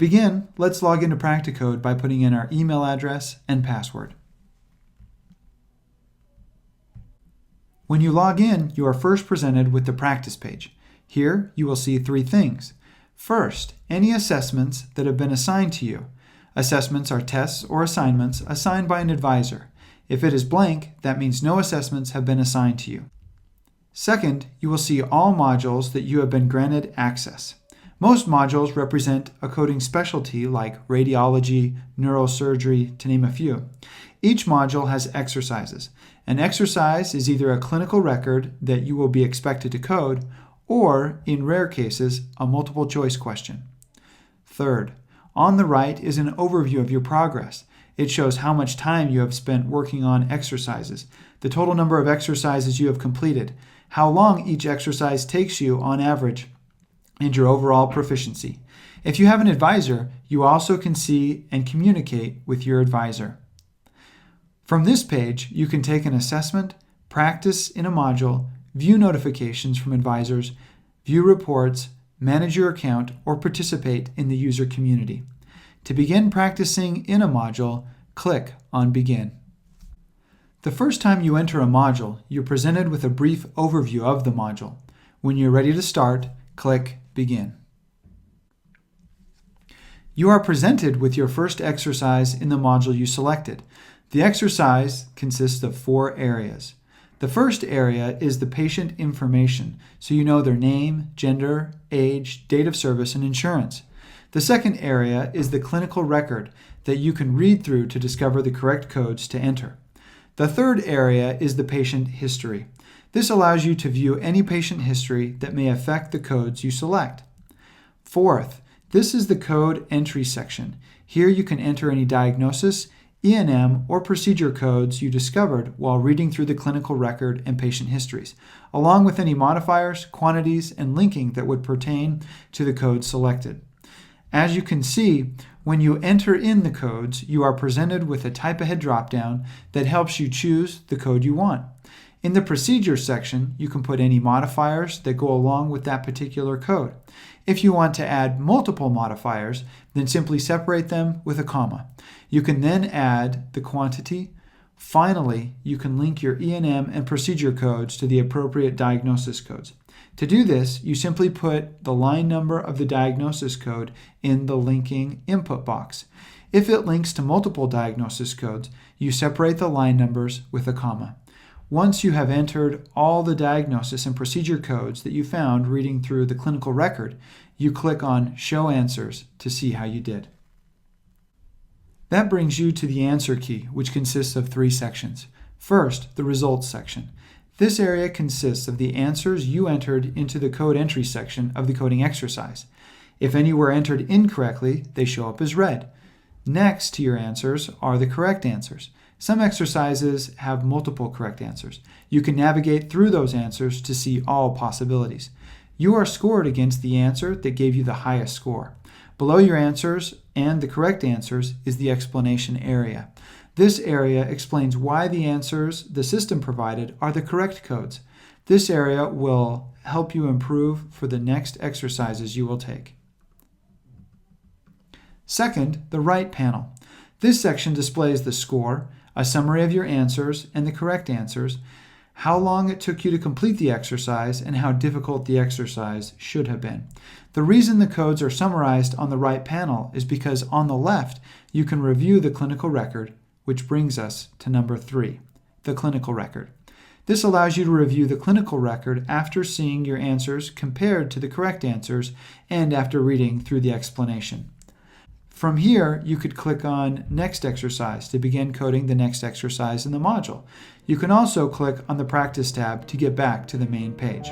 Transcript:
begin, let's log into Practicode by putting in our email address and password. When you log in, you are first presented with the practice page. Here, you will see three things. First, any assessments that have been assigned to you. Assessments are tests or assignments assigned by an advisor. If it is blank, that means no assessments have been assigned to you. Second, you will see all modules that you have been granted access. Most modules represent a coding specialty like radiology, neurosurgery, to name a few. Each module has exercises. An exercise is either a clinical record that you will be expected to code, or, in rare cases, a multiple choice question. Third, on the right is an overview of your progress. It shows how much time you have spent working on exercises, the total number of exercises you have completed, how long each exercise takes you on average, and your overall proficiency. If you have an advisor, you also can see and communicate with your advisor. From this page, you can take an assessment, practice in a module, view notifications from advisors, view reports, manage your account, or participate in the user community. To begin practicing in a module, click on Begin. The first time you enter a module, you're presented with a brief overview of the module. When you're ready to start, click Begin. You are presented with your first exercise in the module you selected. The exercise consists of 4 areas. The first area is the patient information, so you know their name, gender, age, date of service, and insurance. The second area is the clinical record that you can read through to discover the correct codes to enter. The third area is the patient history. This allows you to view any patient history that may affect the codes you select. Fourth, this is the code entry section. Here you can enter any diagnosis, E&M, or procedure codes you discovered while reading through the clinical record and patient histories, along with any modifiers, quantities, and linking that would pertain to the code selected. As you can see, when you enter in the codes, you are presented with a type ahead dropdown that helps you choose the code you want. In the procedure section, you can put any modifiers that go along with that particular code. If you want to add multiple modifiers, then simply separate them with a comma. You can then add the quantity. Finally, you can link your E&M and procedure codes to the appropriate diagnosis codes. To do this, you simply put the line number of the diagnosis code in the linking input box. If it links to multiple diagnosis codes, you separate the line numbers with a comma. Once you have entered all the diagnosis and procedure codes that you found reading through the clinical record, you click on Show Answers to see how you did. That brings you to the answer key, which consists of 3 sections. First, the results section. This area consists of the answers you entered into the code entry section of the coding exercise. If any were entered incorrectly, they show up as red. Next to your answers are the correct answers. Some exercises have multiple correct answers. You can navigate through those answers to see all possibilities. You are scored against the answer that gave you the highest score. Below your answers and the correct answers is the explanation area. This area explains why the answers the system provided are the correct codes. This area will help you improve for the next exercises you will take. Second, the right panel. This section displays the score, a summary of your answers and the correct answers, how long it took you to complete the exercise, and how difficult the exercise should have been. The reason the codes are summarized on the right panel is because on the left, you can review the clinical record, which brings us to number 3, the clinical record. This allows you to review the clinical record after seeing your answers compared to the correct answers and after reading through the explanation. From here, you could click on Next Exercise to begin coding the next exercise in the module. You can also click on the Practice tab to get back to the main page.